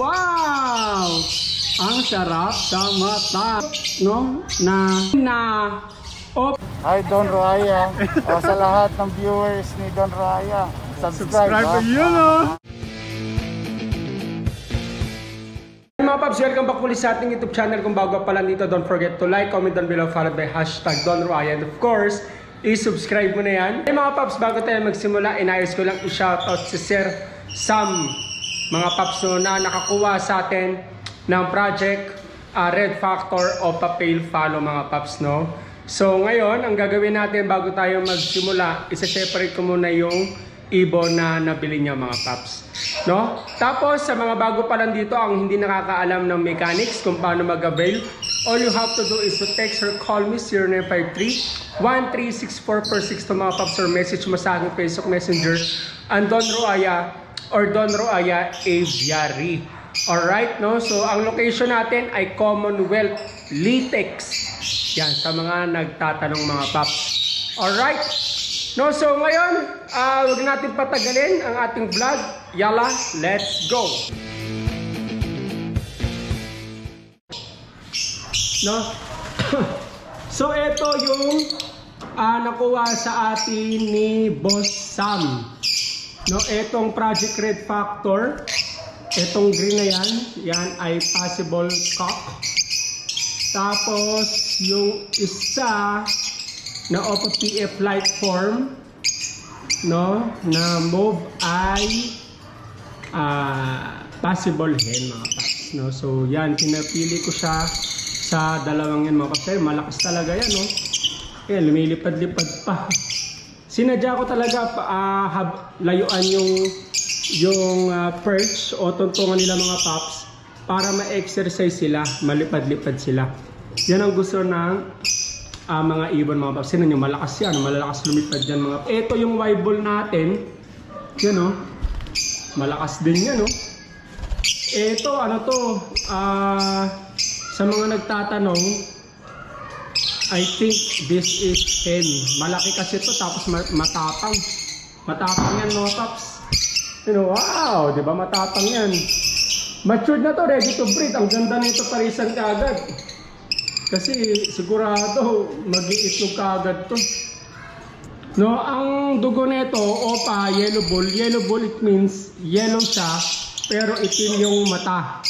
Wow! Ang sarap sa mata. No? Hi Don Roaya. Sa lahat ng viewers ni Don Roaya, subscribe yun, oh. Mga paps, welcome back ulit sa ating YouTube channel. Kung bago pa lang dito, don't forget to like, comment down below, followed by hashtag Don Roaya. And of course, i-subscribe mo na yan. Hey mga paps, bago tayo magsimula, inayos ko lang i-shoutout si Sir Sam. Mga paps, no, na nakakuha sa atin ng project Red Factor o Papel Follow, mga paps, no. So ngayon, ang gagawin natin bago tayo magsimula, isa-separate ko muna yung ibon na nabili niya, mga paps, no? Tapos sa mga bago pa lang dito, ang hindi nakakaalam ng mechanics kung paano mag-avail, all you have to do is to text or call me 0953-136446 to, mga paps, or message mo sa aking Facebook Messenger and Don Roaya or Don Roaya Aviary. Alright, no? So ang location natin ay Commonwealth Litex. Yan, sa mga nagtatanong, mga paps. Alright? No, so ngayon, huwag natin patagalin ang ating vlog. Yala, let's go! No? So ito yung nakuha sa atin ni Boss Sam. No, itong Project Red Factor. Itong green na yan ay possible cock. Tapos yung isa na OPF light form, no, na move ay possible hen, mga paps, no. So yan, pinapili ko siya sa dalawang yan, mga paps. Malakas talaga yan, no. Yan, lumilipad-lipad pa. Sinadya ko talaga layuan yung perch o tuntungan nila, mga paps, para ma-exercise sila, malipad-lipad sila. Yan ang gusto ng mga ibon, mga paps. Yan, malakas yan, malalakas lumipad yan, mga paps. Ito yung Y-ball natin. Yan, o. Malakas din yan, o. Ito, ano to, sa mga nagtatanong, I think this is hen. Malaki kasi ito, tapos matapang. Matapang yan, mga paps. Wow, di ba, matapang yan. Matured na to, ready to breed. Ang ganda nito, parisan kaagad. Kasi sigurado mag-iitlog kaagad to. No, ang dugo nito, opa, yellow bull. Yellow bull, it means yellow siya, pero itim yung mata.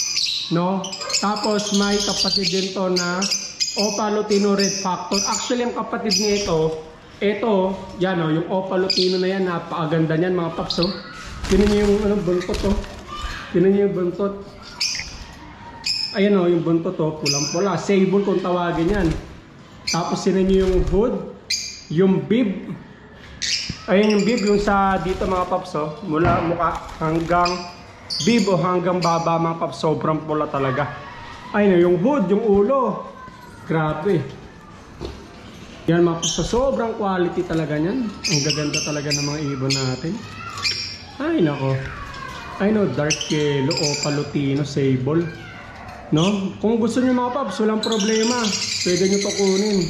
No? Tapos may kapatid din to na Opa Lutino Red Factor. Actually, ang kapatid nito, ito, yan o, yung Opa Lutino na yan, napakaganda niyan, mga paps. Oh. Tinan niyo yung buntot, oh. Tinan niyo yung buntot. Ayan o, yung buntot, oh, pulang-pula. Sable kung tawagin yan. Tapos tinan niyo yung hood, yung bib. Ayan yung bib, yung sa dito, mga paps, oh. Mula mukha hanggang bib o hanggang baba, mga paps. Sobrang pula talaga. Ayan o, yung hood, yung ulo. Grabe. Yan, mga paps, sobrang quality talaga niyan. Ang gaganda talaga ng mga ibon natin. Ay nako. I know, dark yellow o palutino sable. No? Kung gusto niyo, mga paps, walang problema. Pwede niyo to kunin.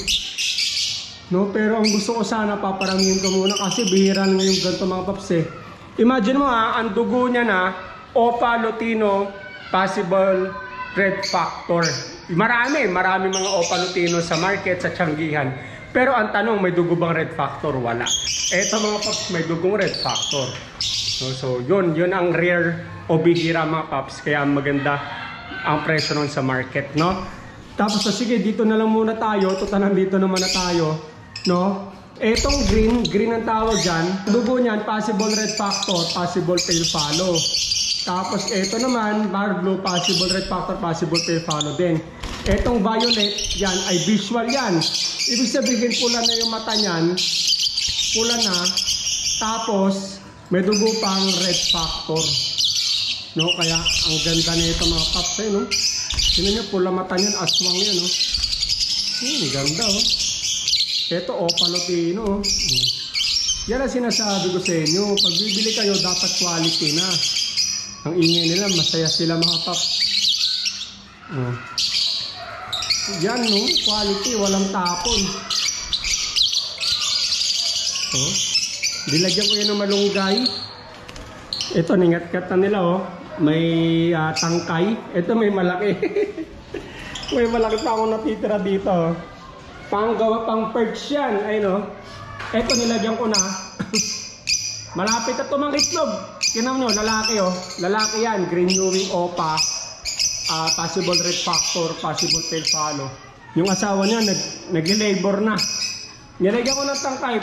No? Pero ang gusto ko sana, paparamihin ko muna kasi bihira lang yung ganito, mga paps, eh. Imagine mo, ang dugo niya na Opa Lutino Possible Red Factor. Marami mga Opa Lutino sa market, sa Tianggihan. Pero ang tanong, may dugo bang Red Factor? Wala. Eto, mga paps, may dugong Red Factor. So yun ang rare o bihira, mga paps. Kaya maganda ang presyo nun sa market, no? Tapos sige, dito na lang muna tayo. Total, dito naman na tayo, no? Etong green ang tawag dyan. Dugo niyan, possible Red Factor, possible Tail Follow. Tapos eto naman, Bar Blue, possible Red Factor, possible Tail Follow din. Etong violet, yan ay visual yan. Ibig sabihin, pula na yung mata niyan. Pula na. Tapos may dugo pang Red Factor. No, kaya ang ganda nito, mga paps, eh, no? Tingnan niyo, pula mata niyan, aswang yan, no? Ganda, oh. Ito, Opa Lutino, oh. Yan ang sinasabi ko sa inyo. Pag bibili kayo, dapat quality na. Ang ingay nila, masaya sila, mga paps. Yan, no? Quality, walang tapon. Dilagyan ko yan ng malunggay. Ito, ningat-kat na nila, oh. may tangkay. Ito may malaki. May malaki pa akong natitira dito. Panggawa pang perch yan. Ay no. Ito nilagyan ko na. Malapit na tumang itlog. Tinan nyo, lalaki oh. Lalaki yan. Green Ewing Opa. Possible red factor. Possible tail follow. Yung asawa niya nag-labor na. Nilagyan ko ng tangkay.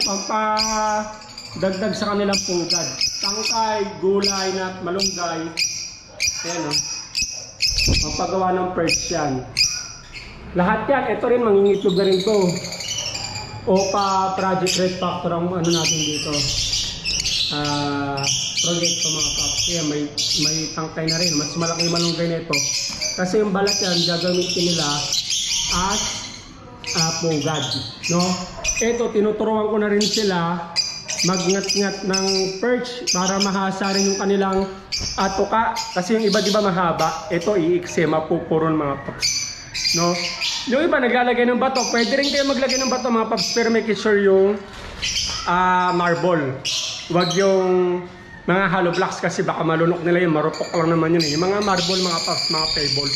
Dagdag sa kanilang pugad. Tangkay, gulay na malunggay. Ayan o. Magpagawa ng perch yan. Lahat yan. Ito rin, mangingitlog na rin to. Opa Project Red Factor ang ano natin dito. Project ko mga paps. Ayan, may tangkay na rin. Mas malaki yung malunggay nito. Kasi yung balat yan, gagamitin nila at pugad. No? Ito, tinuturuan ko na rin sila magngat-ngat ng perch para mahasa rin yung kanilang tuka. Kasi yung iba diba mahaba, ito iikse, mapupuron mga paps. No? Yung iba naglalagay ng bato, pwede rin kayo maglagay ng bato mga paps, pero make sure yung marble. Wag yung mga hollow blocks kasi baka malunok nila yun, marupok lang naman yun eh. Yung mga marble mga paps, mga pebbles,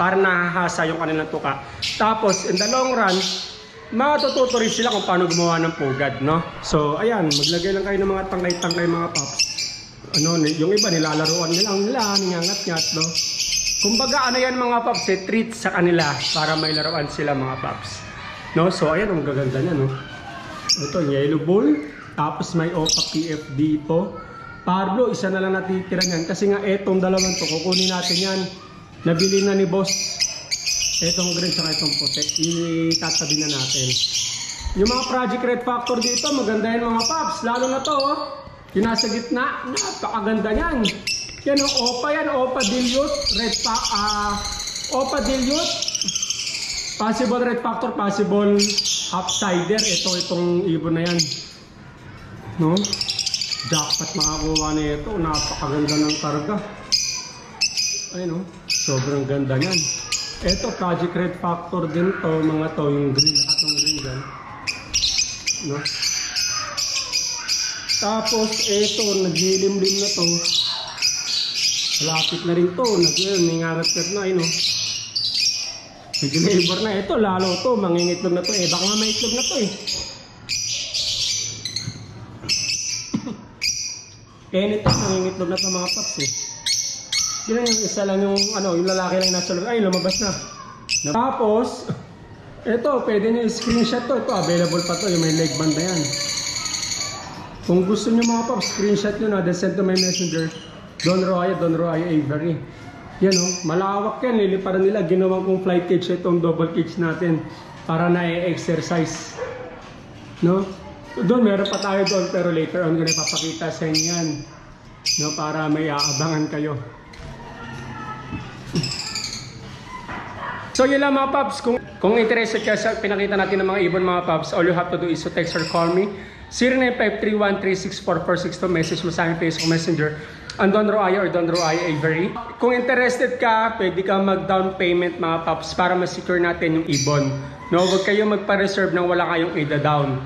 para nahahasa yung kanilang tuka. Tapos in the long run, matututo rin sila kung paano gumawa ng pugad, no? So, ayan, maglagay lang kayo ng mga tangkay-tangkay mga paps. Ano, yung iba nilalaruan nila, ningangat-ngat, no? Kumbaga, ano yan mga paps, treat sa kanila para may laruan sila mga paps. No? So, ayan, ang gaganda niya, no? Ito, yellow bull, tapos may Opa PF dito. Pablo, isa na lang natitira niyan kasi nga etong dalawang to, kukunin natin yan. Nabili na ni boss. Etong green saka itong puti, itatabi na natin. Yung mga Project Red Factor dito, maganda yan mga paps. Lalo na to, oh. Yung nasa gitna, napakaganda yan. Yan o, Opa yan, Opa Dilute, Opa Dilute, possible Red Factor, possible Upsider. Itong ibon na yan. No? Jackpot makakuha na ito, napakaganda ng karga. Ayun o, sobrang ganda yan. Ito, Project Red Factor din to, mga to, yung green, lahat ng green dyan. No? Tapos, ito, naglilimlim na to. Malapit na rin to, nangangat-ngat na, no? Nag-labor na, ito, lalo to, mangingitlog na to, baka nga may itlog na to, Anytime, mangingitlog na to mga paps, Yun yung isa lang yung yung lalaki lang nasa loob. Ay, lumabas na. Tapos, ito, pwede nyo screenshot to. Ito, available pa to. Yung may leg band na yan. Kung gusto nyo mga paps, screenshot nyo na. Then send to my messenger. Don Roaya Avery. Yan o, malawak yan. Liliparan nila. Ginawang kong flight cage. Itong double cage natin. Para na-exercise. No? Doon, meron pa tayo doon. Pero later on, ko na ipapakita sa inyo yan. No, para may aabangan kayo. So yun lang mga paps, kung interested ka sa pinakita natin ng mga ibon mga paps, all you have to do is to text or call me 0953136446 to message mo sa aking Facebook Messenger ang Don Roaya or Don Roaya Avery. Kung interested ka, pwede ka mag-down payment mga paps para ma-secure natin yung ibon. No, huwag kayo magpa-reserve nang wala kayong i-down.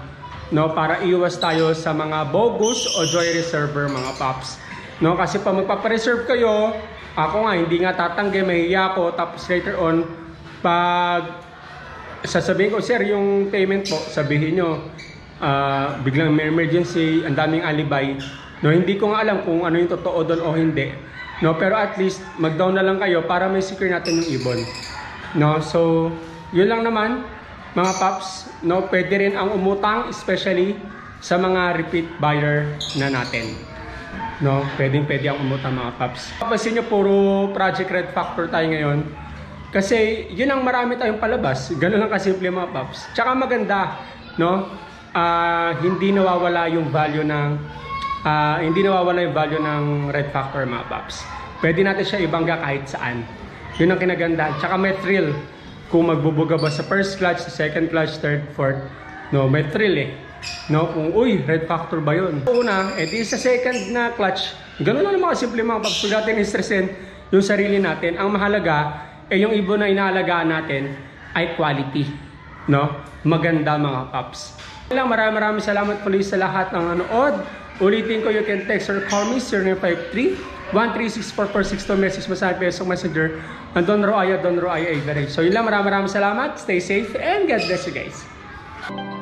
No, para iwas tayo sa mga bogus o joy reserver mga paps. No, kasi pa magpapa-reserve kayo, ako nga hindi nga tatanggi, mahiya ako, tapos later on pag sasabihin ko, sir, yung payment po, sabihin nyo, biglang may emergency, ang daming alibay. No, hindi ko nga alam kung ano yung totoo doon o hindi. No, pero at least, mag-down na lang kayo para may secure natin yung ibon. No, so, yun lang naman, mga paps. No, pwede rin ang umutang, especially sa mga repeat buyer na natin. No, pwede ang umutang mga paps. Papansin nyo, puro Project Red Factor tayo ngayon. Kasi yun ang marami tayong palabas. Ganun lang kasimple mga paps. Tsaka maganda, no? Hindi nawawala yung value ng Red Factor mga paps. Pwede natin siya ibangga kahit saan. Yun ang kinaganda. Tsaka may thrill. Kung magbubuga ba sa first clutch, sa second clutch, third, fourth, no, may thrill No, kung uy, Red Factor ba yun? Una, di sa second na clutch, ganun lang mga simple mga paps. Kung natin i-stressin yung sarili natin, ang mahalaga yung ibon na inaalagaan natin ay quality, no? Maganda mga paps. Maraming salamat po sa lahat ng nanood. Ulitin ko, you can text or call me 0953 1364462 message mo sa Facebook Messenger ng Don Roaya Average. So yun lang, maraming salamat. Stay safe and God bless you guys.